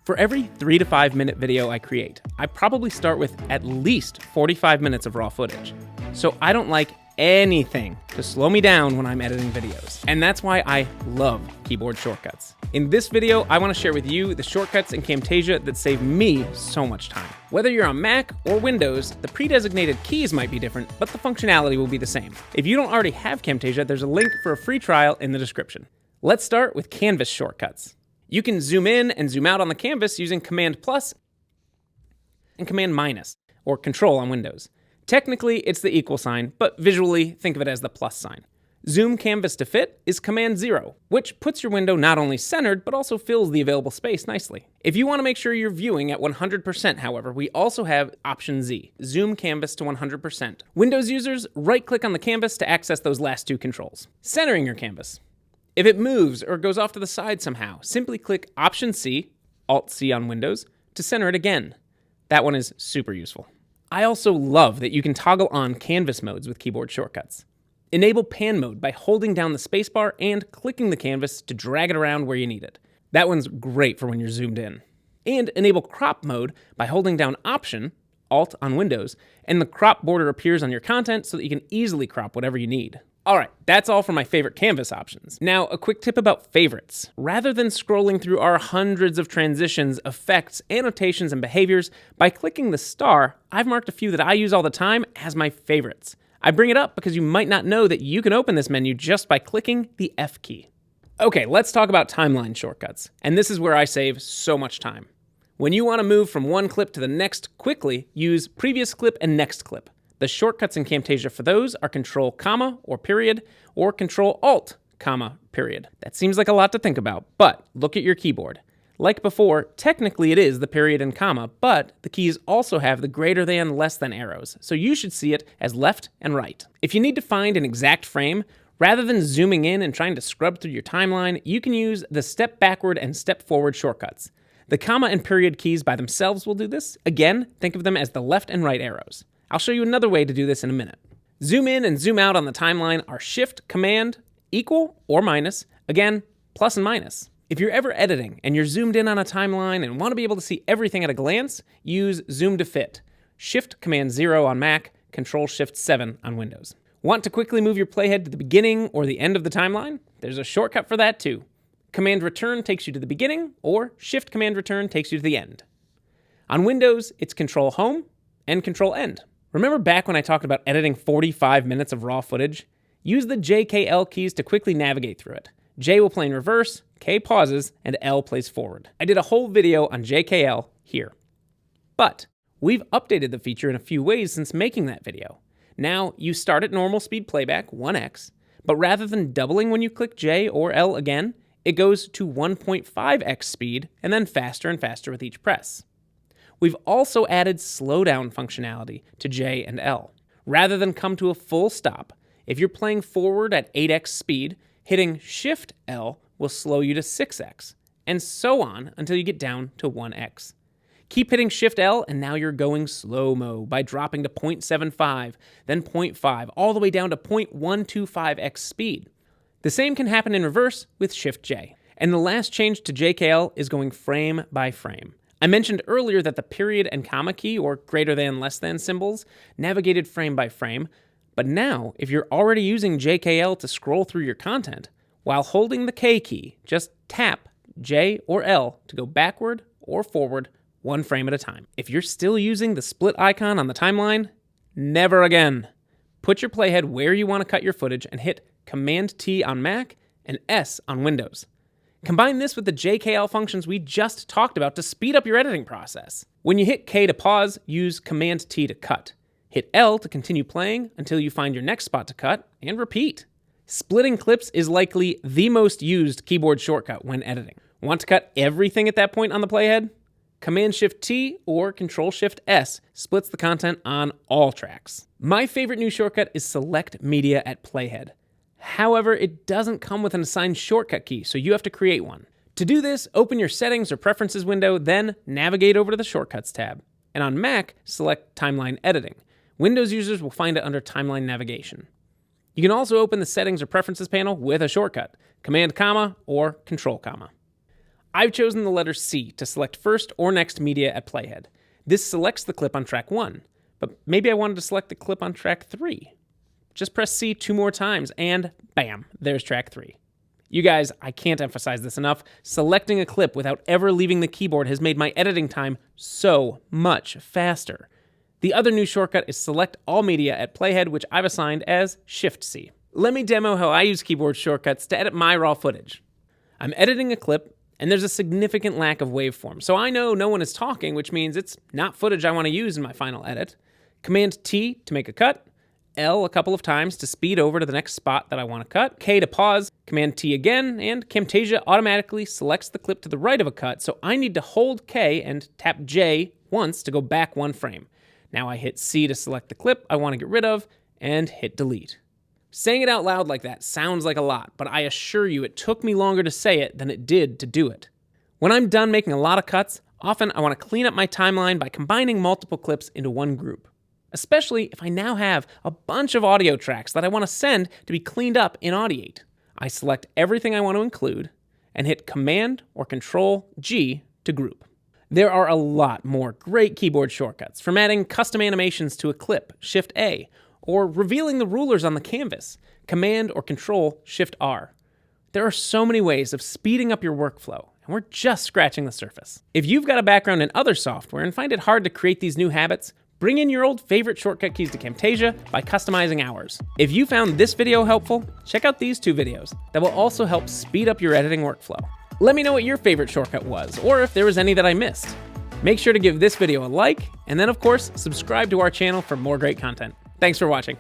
For every 3 to 5 minute video I create, I probably start with at least 45 minutes of raw footage. So I don't like anything to slow me down when I'm editing videos. And that's why I love keyboard shortcuts. In this video, I want to share with you the shortcuts in Camtasia that save me so much time. Whether you're on Mac or Windows, the pre-designated keys might be different, but the functionality will be the same. If you don't already have Camtasia, there's a link for a free trial in the description. Let's start with canvas shortcuts. You can zoom in and zoom out on the canvas using Command plus and Command minus, or Control on Windows. Technically, it's the equal sign, but visually, think of it as the plus sign. Zoom canvas to fit is Command 0, which puts your window not only centered, but also fills the available space nicely. If you want to make sure you're viewing at 100%, however, we also have Option Z, Zoom canvas to 100%. Windows users, right-click on the canvas to access those last two controls. Centering your canvas. If it moves or goes off to the side somehow, simply click Option C, Alt-C on Windows, to center it again. That one is super useful. I also love that you can toggle on canvas modes with keyboard shortcuts. Enable pan mode by holding down the spacebar and clicking the canvas to drag it around where you need it. That one's great for when you're zoomed in. And enable crop mode by holding down Option, Alt on Windows, and the crop border appears on your content so that you can easily crop whatever you need. Alright, that's all for my favorite canvas options. Now, a quick tip about favorites. Rather than scrolling through our hundreds of transitions, effects, annotations, and behaviors, by clicking the star, I've marked a few that I use all the time as my favorites. I bring it up because you might not know that you can open this menu just by clicking the F key. Okay, let's talk about timeline shortcuts. And this is where I save so much time. When you want to move from one clip to the next quickly, use Previous Clip and Next Clip. The shortcuts in Camtasia for those are Control, comma, or period, or Control, Alt, comma, period. That seems like a lot to think about, but look at your keyboard. Like before, technically it is the period and comma, but the keys also have the greater than, less than arrows, so you should see it as left and right. If you need to find an exact frame, rather than zooming in and trying to scrub through your timeline, you can use the step backward and step forward shortcuts. The comma and period keys by themselves will do this. Again, think of them as the left and right arrows. I'll show you another way to do this in a minute. Zoom in and zoom out on the timeline are Shift, Command, equal or minus, again, plus and minus. If you're ever editing and you're zoomed in on a timeline and want to be able to see everything at a glance, use Zoom to Fit. Shift, Command 0 on Mac, Control Shift 7 on Windows. Want to quickly move your playhead to the beginning or the end of the timeline? There's a shortcut for that too. Command Return takes you to the beginning, or Shift Command Return takes you to the end. On Windows, it's Control Home and Control End. Remember back when I talked about editing 45 minutes of raw footage? Use the J, K, L keys to quickly navigate through it. J will play in reverse, K pauses, and L plays forward. I did a whole video on JKL here. But we've updated the feature in a few ways since making that video. Now, you start at normal speed playback, 1x, but rather than doubling when you click J or L again, it goes to 1.5x speed and then faster and faster with each press. We've also added slowdown functionality to J and L. Rather than come to a full stop, if you're playing forward at 8x speed, hitting Shift L will slow you to 6x, and so on until you get down to 1x. Keep hitting Shift L and now you're going slow-mo by dropping to 0.75, then 0.5, all the way down to 0.125x speed. The same can happen in reverse with Shift J. And the last change to JKL is going frame by frame. I mentioned earlier that the period and comma key, or greater than, less than symbols, navigated frame by frame, but now, if you're already using JKL to scroll through your content, while holding the K key, just tap J or L to go backward or forward one frame at a time. If you're still using the split icon on the timeline, never again. Put your playhead where you want to cut your footage and hit Command T on Mac and S on Windows. Combine this with the JKL functions we just talked about to speed up your editing process. When you hit K to pause, use Command T to cut. Hit L to continue playing until you find your next spot to cut, and repeat. Splitting clips is likely the most used keyboard shortcut when editing. Want to cut everything at that point on the playhead? Command-Shift-T or Control-Shift-S splits the content on all tracks. My favorite new shortcut is Select Media at Playhead. However, it doesn't come with an assigned shortcut key, so you have to create one. To do this, open your Settings or Preferences window, then navigate over to the Shortcuts tab. And on Mac, select Timeline Editing. Windows users will find it under Timeline Navigation. You can also open the Settings or Preferences panel with a shortcut, Command, comma, or Control, comma. I've chosen the letter C to select first or next media at Playhead. This selects the clip on track 1, but maybe I wanted to select the clip on track 3. Just press C 2 more times and bam, there's track 3. You guys, I can't emphasize this enough. Selecting a clip without ever leaving the keyboard has made my editing time so much faster. The other new shortcut is Select All Media at Playhead, which I've assigned as Shift-C. Let me demo how I use keyboard shortcuts to edit my raw footage. I'm editing a clip, and there's a significant lack of waveform, so I know no one is talking, which means it's not footage I want to use in my final edit. Command T to make a cut, L a couple of times to speed over to the next spot that I want to cut, K to pause, Command T again, and Camtasia automatically selects the clip to the right of a cut, so I need to hold K and tap J once to go back 1 frame. Now I hit C to select the clip I want to get rid of, and hit delete. Saying it out loud like that sounds like a lot, but I assure you it took me longer to say it than it did to do it. When I'm done making a lot of cuts, often I want to clean up my timeline by combining multiple clips into one group. Especially if I now have a bunch of audio tracks that I want to send to be cleaned up in Audiate. I select everything I want to include and hit Command or Control G to group. There are a lot more great keyboard shortcuts, from adding custom animations to a clip, Shift A, or revealing the rulers on the canvas, Command or Control Shift R. There are so many ways of speeding up your workflow, and we're just scratching the surface. If you've got a background in other software and find it hard to create these new habits, bring in your old favorite shortcut keys to Camtasia by customizing ours. If you found this video helpful, check out these 2 videos that will also help speed up your editing workflow. Let me know what your favorite shortcut was, or if there was any that I missed. Make sure to give this video a like, and then of course, subscribe to our channel for more great content. Thanks for watching.